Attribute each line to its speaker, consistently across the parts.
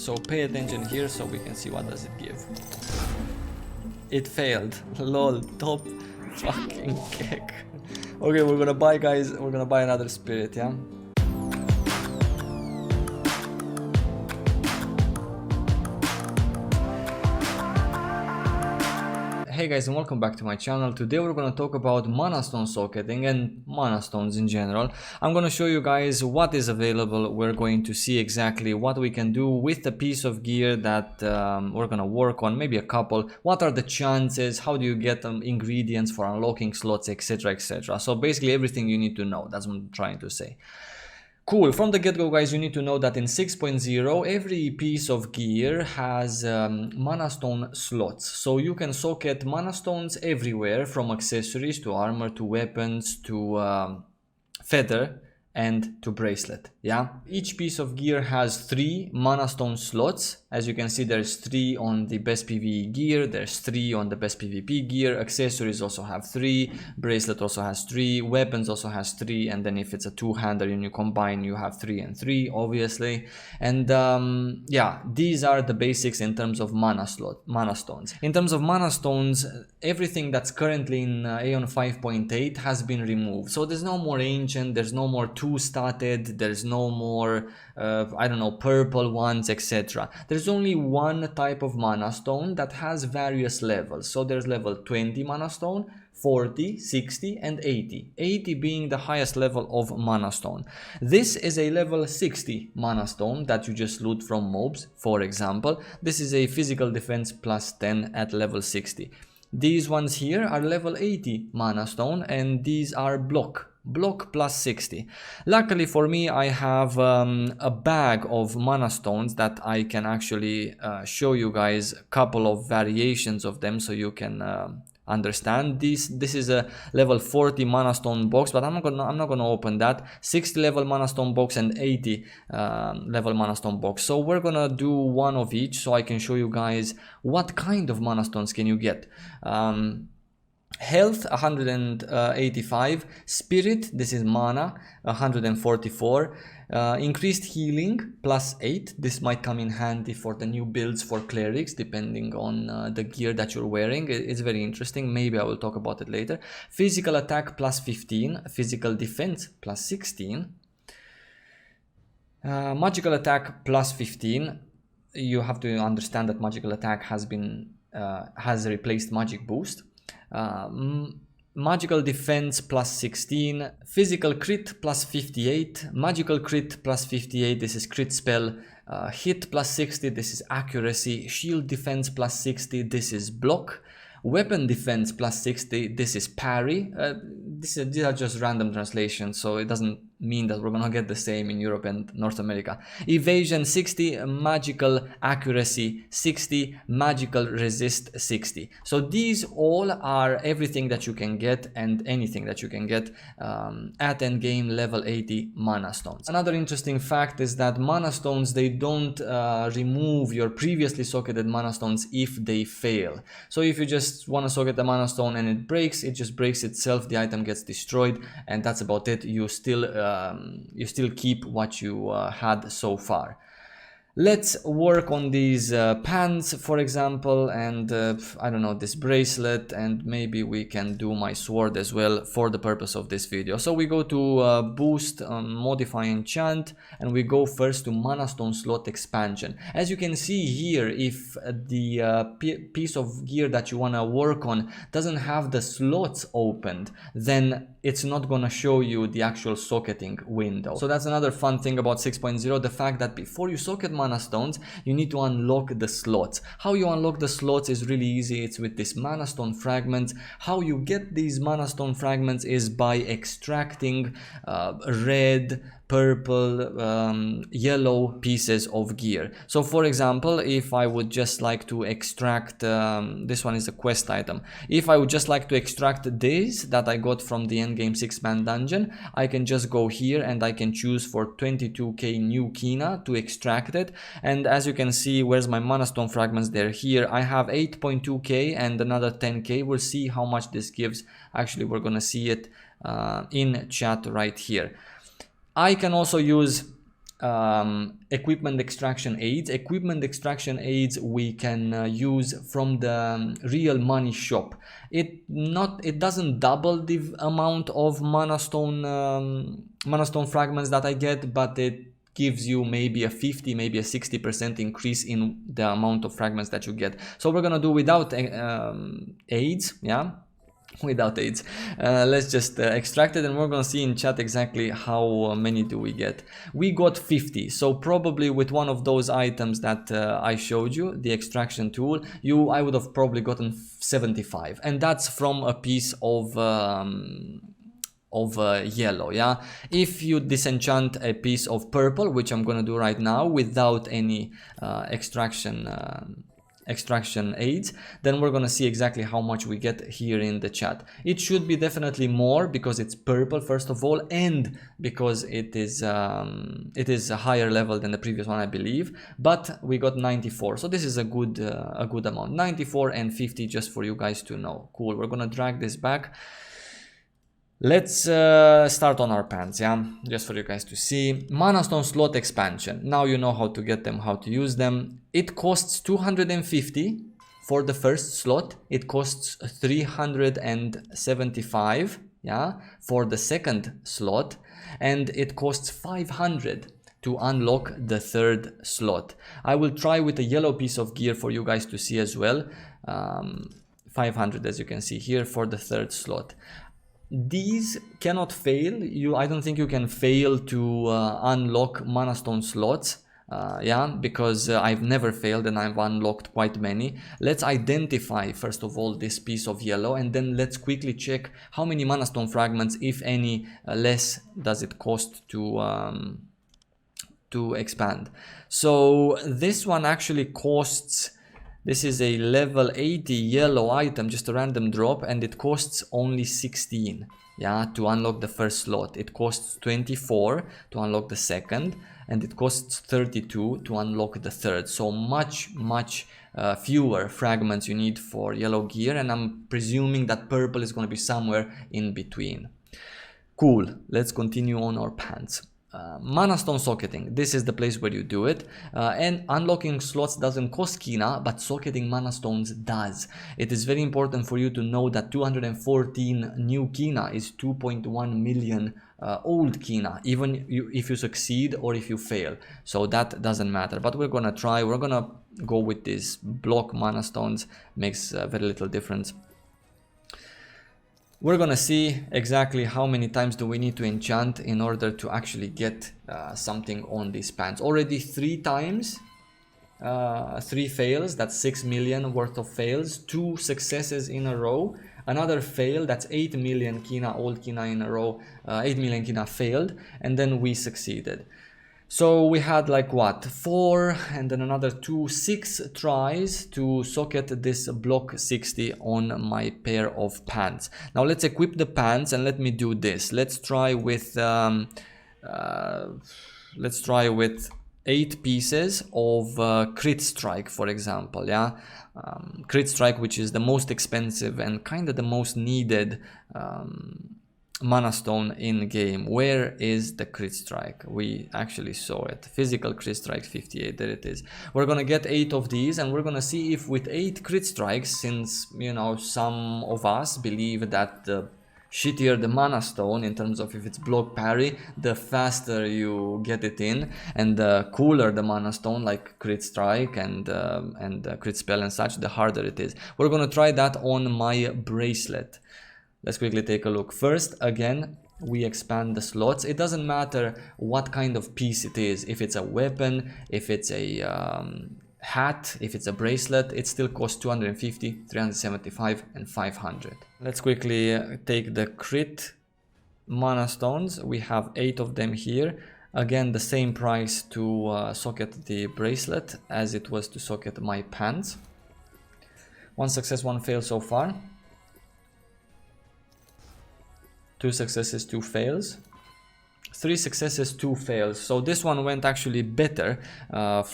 Speaker 1: So pay attention here so we can see what does it give. It failed. Lol, top fucking cake. Okay, we're gonna buy, guys. We're gonna buy another spirit, yeah? Hey guys, and welcome back to my channel. Today we're going to talk about Manastone socketing and Manastones in general. I'm going to show you guys what is available. We're going to see exactly what we can do with the piece of gear that we're going to work on, maybe a couple. What are the chances? How do you get them, ingredients for unlocking slots, etc, etc. So basically everything you need to know. That's what I'm trying to say. Cool, from the get-go, guys, you need to know that in 6.0 every piece of gear has Manastone slots. So you can socket Manastones everywhere, from accessories to armor to weapons to feather and to bracelet. Yeah, each piece of gear has 3 Manastone slots. As you can see, there's 3 on the best PvE gear, there's 3 on the best PvP gear, accessories also have 3, bracelet also has 3, weapons also has 3, and then if it's a two-hander and you combine, you have 3 and 3, obviously. And yeah, these are the basics in terms of Manastones. In terms of Manastones, everything that's currently in AION 5.8 has been removed. So there's no more ancient, there's no more two-statted, there's no more I don't know, purple ones, etc. There's only one type of Manastone that has various levels. So there's level 20 Manastone, 40, 60 and 80. 80 being the highest level of Manastone. This is a level 60 Manastone that you just loot from mobs, for example. This is a physical defense plus 10 at level 60. These ones here are level 80 Manastone, and these are block plus 60. Luckily for me, I have a bag of Manastones that I can actually show you guys a couple of variations of them so you can understand. This is a level 40 Manastone box, but I'm not gonna open that. 60 level Manastone box and 80 level Manastone box. So we're gonna do one of each so I can show you guys what kind of Manastones can you get. Health 185, spirit, this is mana, 144, increased healing plus 8. This might come in handy for the new builds for clerics depending on the gear that you're wearing. It's very interesting, maybe I will talk about it later. Physical attack plus 15, physical defense plus 16, magical attack plus 15. You have to understand that magical attack has replaced magic boost. Magical defense plus 16, physical crit plus 58, magical crit plus 58, this is crit spell, hit plus 60, this is accuracy, shield defense plus 60, this is block, weapon defense plus 60, this is parry. These are just random translations, so it doesn't mean that we're gonna get the same in Europe and North America. Evasion 60, magical accuracy 60, magical resist 60. So these all are everything that you can get and anything that you can get at endgame level 80 Manastones. Another interesting fact is that Manastones, they don't remove your previously socketed Manastones if they fail. So if you just want to socket a Manastone and it breaks, it just breaks itself, the item gets destroyed, and that's about it. You still keep what you had so far. Let's work on these pants, for example, and I don't know, this bracelet, and maybe we can do my sword as well for the purpose of this video. So we go to boost, modify enchant, and we go first to Manastone slot expansion. As you can see here, if the piece of gear that you want to work on doesn't have the slots opened, then it's not gonna show you the actual socketing window. So that's another fun thing about 6.0, the fact that before you socket Manastones, you need to unlock the slots. How you unlock the slots is really easy. It's with this Manastone fragments. How you get these Manastone fragments is by extracting red, purple, yellow pieces of gear. So for example, if I would just like to extract, this one is a quest item. If I would just like to extract this that I got from the endgame 6-man dungeon, I can just go here and I can choose for 22k new Kina to extract it. And as you can see, where's my Manastone fragments? They're here. I have 8.2k and another 10k. We'll see how much this gives. Actually, we're gonna see it in chat right here. I can also use equipment extraction aids. Equipment extraction aids we can use from the real money shop. It doesn't double the amount of Manastone fragments that I get, but it gives you maybe a 50, maybe a 60% increase in the amount of fragments that you get. So we're gonna do without aids, yeah, without aids. Let's just extract it, and we're gonna see in chat exactly how many do we get. We got 50, so probably with one of those items that I showed you, the extraction tool, I would have probably gotten 75, and that's from a piece of yellow. Yeah, if you disenchant a piece of purple, which I'm gonna do right now without any extraction aids, then we're gonna see exactly how much we get here in the chat. It should be definitely more because it's purple, first of all, and because it is a higher level than the previous one, I believe, but we got 94, so this is a good amount. 94 and 50, just for you guys to know. Cool. We're gonna drag this back. Let's start on our pants, yeah, just for you guys to see. Manastone slot expansion. Now you know how to get them, how to use them. It costs 250 for the first slot. It costs 375, yeah, for the second slot, and it costs 500 to unlock the third slot. I will try with a yellow piece of gear for you guys to see as well. 500, as you can see here, for the third slot. These cannot fail. I don't think you can fail to unlock Manastone slots, yeah, because I've never failed and I've unlocked quite many. Let's identify first of all this piece of yellow, and then let's quickly check how many Manastone fragments, if any, less does it cost to expand. So this one actually costs, this is a level 80 yellow item, just a random drop, and it costs only 16, yeah, to unlock the first slot. It costs 24 to unlock the second, and it costs 32 to unlock the third. So much fewer fragments you need for yellow gear, and I'm presuming that purple is going to be somewhere in between. Cool. Let's continue on our pants. Manastone socketing, this is the place where you do it, and unlocking slots doesn't cost Kina, but socketing Manastones does. It is very important for you to know that 214 new Kina is 2.1 million old Kina, even if you succeed or if you fail, so that doesn't matter. But we're gonna try, we're gonna go with these block Manastones, makes very little difference. We're gonna see exactly how many times do we need to enchant in order to actually get something on these pants. Already 3 times, 3 fails, that's 6 million worth of fails, 2 successes in a row, another fail, that's 8 million Kina, old Kina in a row, 8 million Kina failed, and then we succeeded. So we had like what, 4 and then another 2, 6 tries to socket this block 60 on my pair of pants. Now let's equip the pants and let me do this. Let's try with 8 pieces of crit strike, for example, yeah. Crit strike, which is the most expensive and kind of the most needed Manastone in game. Where is the crit strike? We actually saw it. Physical crit strike 58, there it is. We're gonna get 8 of these, and we're gonna see if with 8 crit strikes, since, you know, some of us believe that the shittier the Manastone in terms of if it's block parry, the faster you get it in, and the cooler the Manastone, like crit strike and crit spell and such, the harder it is. We're gonna try that on my bracelet. Let's quickly take a look. First, again, we expand the slots. It doesn't matter what kind of piece it is. If it's a weapon, if it's a hat, if it's a bracelet, it still costs 250, 375 and 500. Let's quickly take the crit Manastones. We have 8 of them here. Again, the same price to socket the bracelet as it was to socket my pants. 1 success, 1 fail so far. 2 successes, 2 fails. 3 successes, 2 fails. So this one went actually better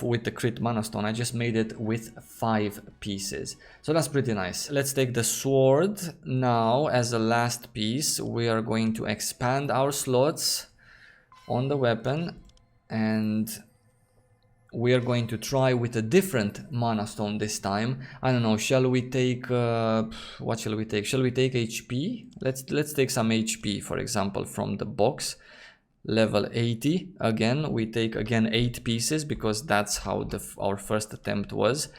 Speaker 1: with the crit Manastone. I just made it with 5 pieces. So that's pretty nice. Let's take the sword now as a last piece. We are going to expand our slots on the weapon. and we are going to try with a different mana stone this time. I don't know, shall we take what shall we take? Shall we take HP? Let's take some HP, for example, from the box. Level 80. Again, we take again 8 pieces because that's how our first attempt was.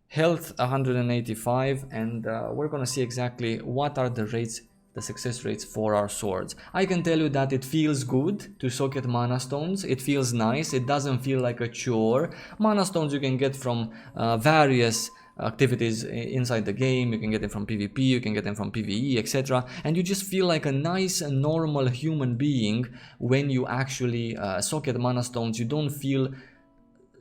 Speaker 1: Health 185, and we're gonna see exactly what are the rates, the success rates for our swords. I can tell you that it feels good to socket mana stones. It feels nice. It doesn't feel like a chore. Mana stones you can get from various activities inside the game. You can get them from PvP, you can get them from PvE, etc. And you just feel like a nice and normal human being when you actually socket mana stones. You don't feel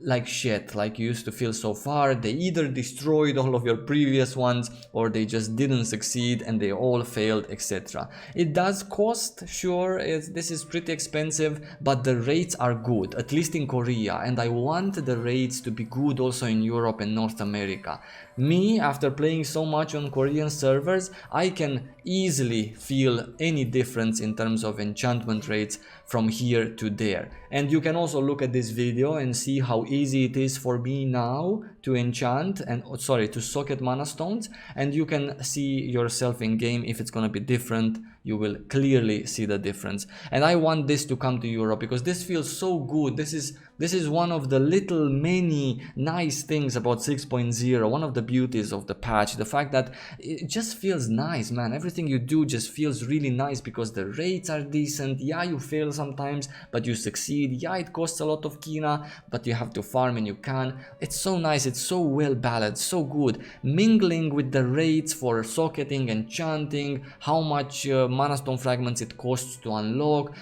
Speaker 1: like shit, like you used to feel so far. They either destroyed all of your previous ones or they just didn't succeed and they all failed, etc. It does cost, sure, this is pretty expensive, but the rates are good, at least in Korea, and I want the rates to be good also in Europe and North America. Me, after playing so much on Korean servers, I can easily feel any difference in terms of enchantment rates from here to there. And you can also look at this video and see how easy it is for me now to enchant and to socket mana stones, and you can see yourself in game if it's gonna be different. You will clearly see the difference, and I want this to come to Europe because this feels so good. This is one of the little many nice things about 6.0, one of the beauties of the patch, the fact that it just feels nice, man. Everything you do just feels really nice because the rates are decent. Yeah, you fail sometimes, but you succeed. Yeah, it costs a lot of kina, but you have to farm and you can. It's so nice, it's so well balanced, so good. Mingling with the rates for socketing and chanting, how much mana stone fragments it costs to unlock,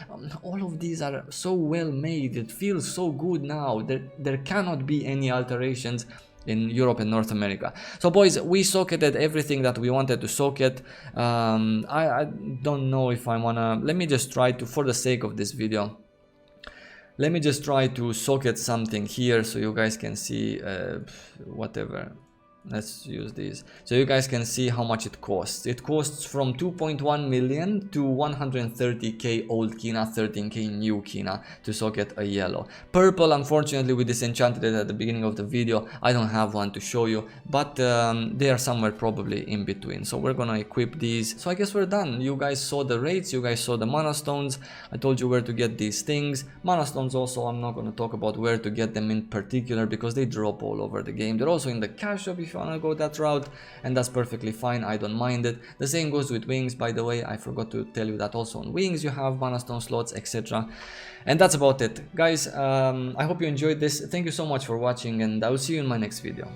Speaker 1: all of these are so well made. It feels so good now. There cannot be any alterations in Europe and North America. So boys, we socketed everything that we wanted to socket. I don't know if I wanna, let me just try to, for the sake of this video, let me just try to socket something here so you guys can see whatever. Let's use these so you guys can see how much it costs. It costs from 2.1 million to 130k old kina, 13k new kina to socket a yellow. Purple, unfortunately, we disenchanted it at the beginning of the video. I don't have one to show you, but they are somewhere probably in between. So we're gonna equip these. So I guess we're done. You guys saw the rates, you guys saw the mana stones. I told you where to get these things. Mana stones also, I'm not gonna talk about where to get them in particular because they drop all over the game. They're also in the cash shop if you wanna go that route, and that's perfectly fine. I don't mind it. The same goes with wings, by the way. I forgot to tell you that also on wings you have mana stone slots, etc. And that's about it, guys. I hope you enjoyed this. Thank you so much for watching, and I will see you in my next video.